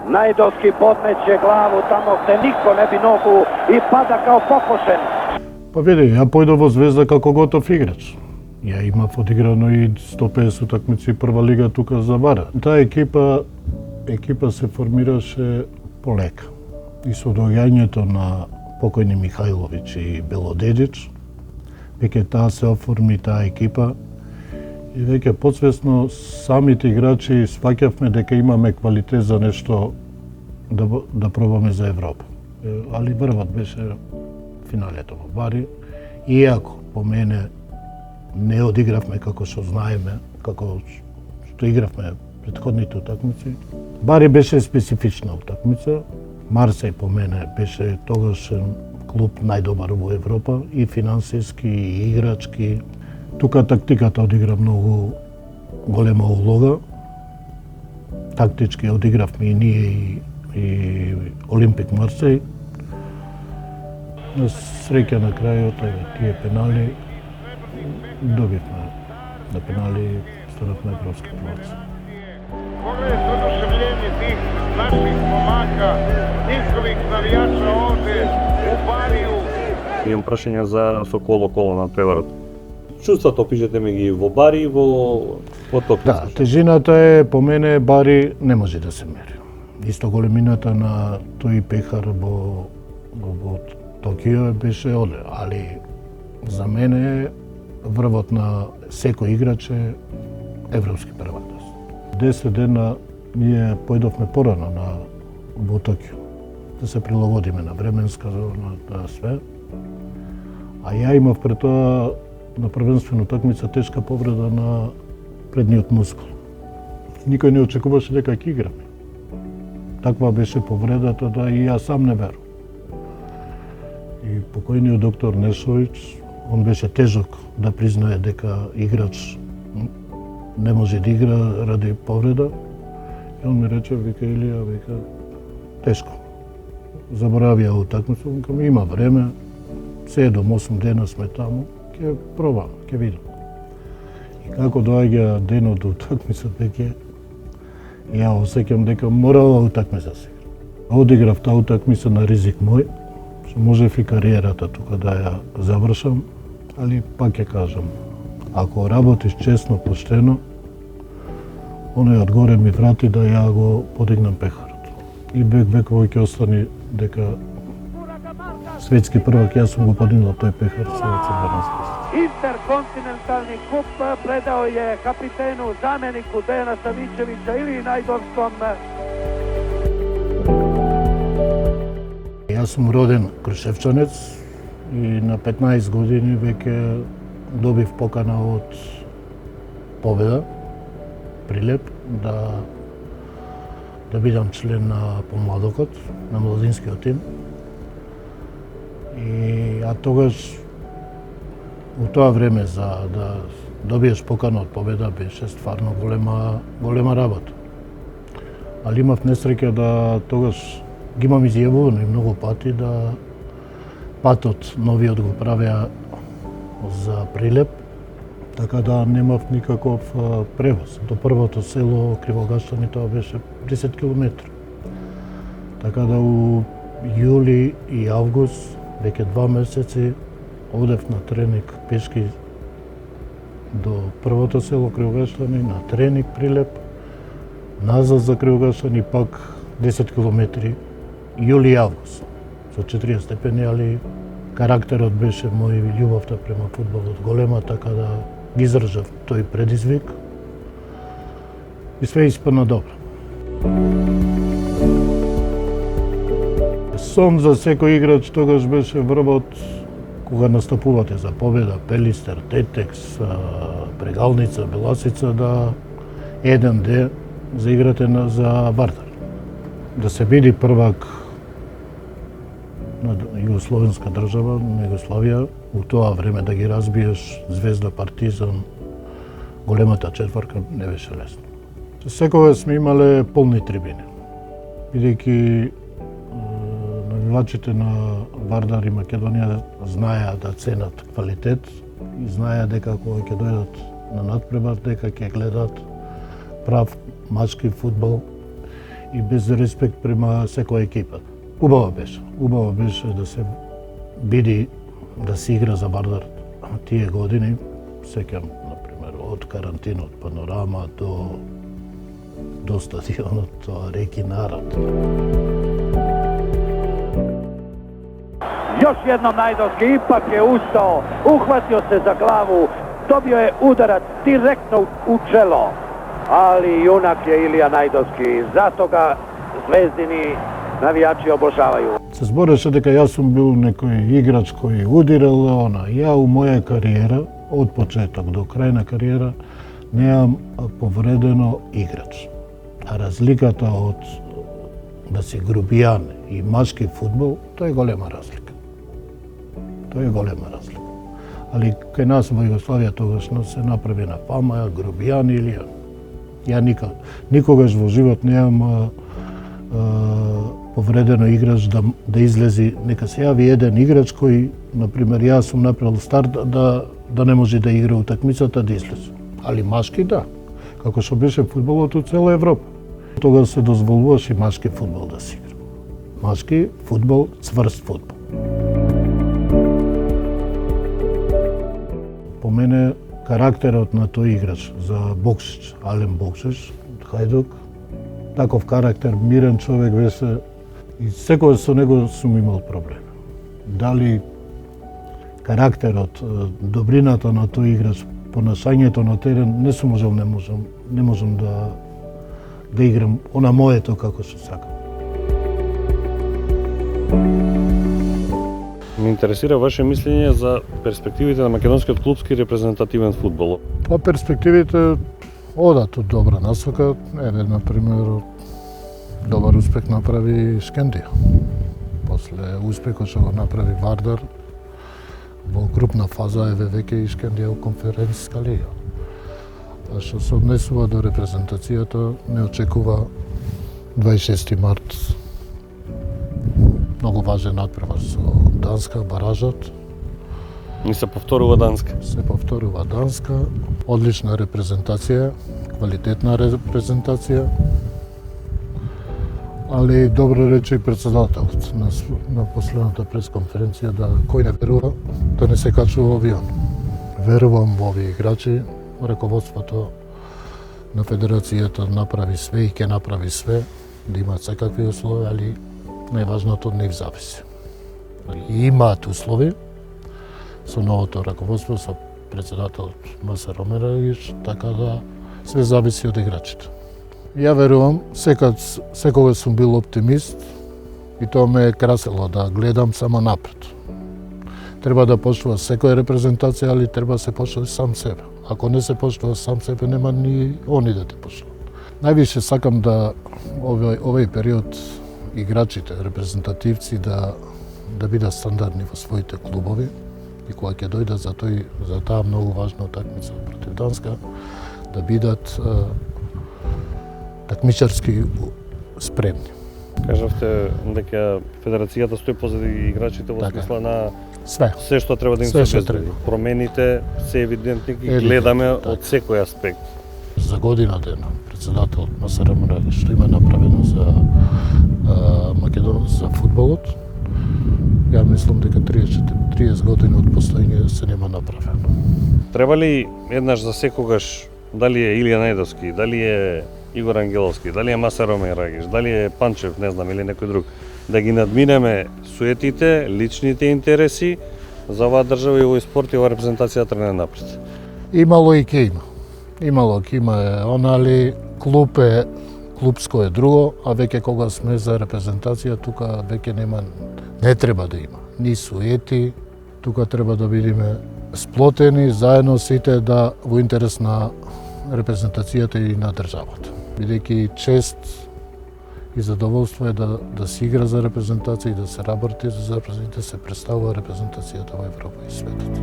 Најдовски подмеće главу тамо где нико не би ногу и пада као покошен. Па види, ја појдов во Звезда како готов играч. Ја имав одиграно и 150 утакмици прва лига тука за Вардар. Таа екипа се формираше полека. И со доаѓањето на покојни Михајловиќ и Белодедич, веќе таа се оформи таа екипа и веќе подсвесно самите играчи сваќавме дека имаме квалитет за нешто да пробаме за Европа. Али врвот беше финалето во Бари, иако по мене не одигравме како што знаеме, како што игравме претходните утакмици. Бари беше специфична утакмица. Марсеј по мене беше тогашен клуб најдобар во Европа и финансиски и играчки. Тука тактиката одигра многу голема улога. Тактички одигравме и ние и Олимпик Марсеј. На среќа на крајот, тие пенали, добивме на пенали, станавме европски prvаци. Pogledajte oduševljenje tih naših momaka, njihovih navijača ovde u Bariju. Имам прашање за Соколо на преварот. Чувствата опишете ми ги во Бари и во Токио. Да, тежината е по мене Бари не може да се мери. Исто големината на тој пехар во Токио беше оде, али за мене врвот на секој играч е европски првац. 10 дена ние појдовме порано во Токио да се прилагодиме на временска зона, на све. А ја имав пред тоа на првенствена утакмица тешка повреда на предниот мускул. Никој не очекуваше дека ќе играме. Таква беше повредата да и јас сам не верувам. И покојниот доктор Нешовиќ, он беше тежок да признае дека играч не може да игра ради повреда. И он ми рече, вика Илија, вика, тешко. Заборавија утакмицу, викам, има време, 7-8 дена сме таму, ќе пробам, ќе видам. И како доаѓа денот до утакмицата, веќе ја осеќам дека мора ова утакмица се игра. Одиграв таа утакмица на ризик мој, што можев и кариерата тука да ја завршам, али пак ќе кажам, ако работиш честно, поштено, оној одгоре ми врати да ја го подигнам пехарот. И веково ќе остане дека светски првак, јас сум го подигнал тој пехар со Црвена звезда. Интерконтинентални куп предао je kapitenu, zameniku Dejana Savićevića ili Najdovskom. Јас сум роден Крушевчанец и на 15 години веќе добив покана од Победа, Прилеп, да бидам член на помладокот, на младинскиот тим. А тогаш, у тоа време, за да добиеш покана од Победа, беше стварно голема работа. Али имав несреќа да тогаш ги имам изјавувано и многу пати да патот новиот го правеа за Прилеп, така да немав никаков превоз. До првото село Кривогаштани тоа беше 10 километри. Така да у јули и август, веќе 2 месеци, одев на тренинг пешки до првото село Кривогаштани, на тренинг Прилеп, назад за Кривогаштани, пак 10 километри, јули и август, со 40 степени, али карактерот беше мој, љубовта према фудбалот голема, така да ги издржав тој предизвик и све испадна добро. Сон за секој играч тогаш беше врвот кога настапувате за Победа, Пелистер, Тетекс, Прегалница, Беласица, да еден ден заиграте за Вардар. Да се биде првак на југословенска држава, на Југославија, у тоа време да ги разбиеш Звезда, Партизан, големата четврка, не беше лесно. Секогаш сме имале полни трибини, бидејќи навивачите на Вардар и Македонија знаеа да ценат квалитет и знаеа дека кога ќе дојдат на надпревар, дека ќе гледат прав мачки фудбал и без респект према секоја екипа. Убаво беше да се биди да се игра за Вардар тие години, сеќам например од карантинот Панорама до стадионот, тоа реки народ. Još jednom Najdovski ipak je ustao, uhvatio se za glavu, dobio je udarac direktno u čelo, ali junak je Ilija Najdovski, zato ga zvezdini navijači obožavaju. Се збореше дека јас сум бил некој играч кој удирал, ја у моја кариера, од почеток до крај на кариера, неам повредено играч. А разликата од да си грубијан и машки фудбал, тоа е голема разлика. Али кај нас во Југославија тогаш се направи на фама, грубијан или ја никогаш во живот неам повредено играч да излези, нека се јави еден играч кој, например, јас сум направил старт да не може да игра утакмицата, да излезе. Али машки да, како што беше фудбалот у цела Европа. Тогаш се дозволуваше машки фудбал да се игра. Машки фудбал, цврст фудбал. По мене карактерот на тој играч за Бокшич, Ален Бокшич, Хајдук, таков карактер, мирен човек беше и секој со него сум имал проблем. Дали карактерот, добрината на тој играч, понашањето на терен, не можам да играм она моето како што сакам. Ме интересира ваше мислење за перспективите на македонскиот клупски репрезентативен фудбал. Па перспективите одат од добра насока. Еве, например, добар успех направи Скендија. После успехот што го направи Вардар, во групна фаза еве веќе и Скендија у конференциска лига. А што се однесува до репрезентацијата, не очекува 26 март многу важен надпревар со Данска, баражот. И се повторува Данска. Одлична репрезентација, квалитетна репрезентација. Али добро рече и председателот на последната пресконференција да кој не верува да не се качува авион. Верувам во овие играчи, раководството на федерацијата направи све и ќе направи све да имаат секакви услови, али најважното од нив зависи. И имаат услови со новото раководство, со председателот Масе Ромерович, така да све зависи од играчите. Ја верувам, секогаш сум бил оптимист и тоа ме е красело да гледам само напред. Треба да поштува секоја репрезентација, али треба да се поштува сам себе. Ако не се поштува сам себе, нема ни они да те поштуват. Највише сакам да овој период играчите, репрезентативци да бидат стандардни во своите клубови и кога ќе дојдат за таа многу важна утакмица против Данска, да бидат такмичарски спремни. Кажавте дека федерацијата стои позади играчите во смисла на се што треба да им се обезбеди. Промените се евидентни и гледаме од секој аспект. За година дена председателот Масе Ромерович што има направено за за фудбалот, ја мислам дека 30 години од постоење се нема направено. Треба ли еднаш за секогаш, дали е Илија Најдовски, дали е Игор Ангеловски, дали е Масе Ромерович, дали е Панчев, не знам, или некој друг, да ги надминеме суетите, личните интереси за оваа држава и овој спорт и оваа репрезентација да тргне напред? Имало и ке има. Имало ке има, али клупско е друго, а веќе кога сме за репрезентација, тука веќе не треба да има. Ни суети, тука треба да бидеме сплотени, заедно сите да во интерес на репрезентацијата и на државата. Бидејќи чест и задоволство е да се игра за репрезентација и да се работи за репрезентација, да се представува репрезентацијата во Европа и светот.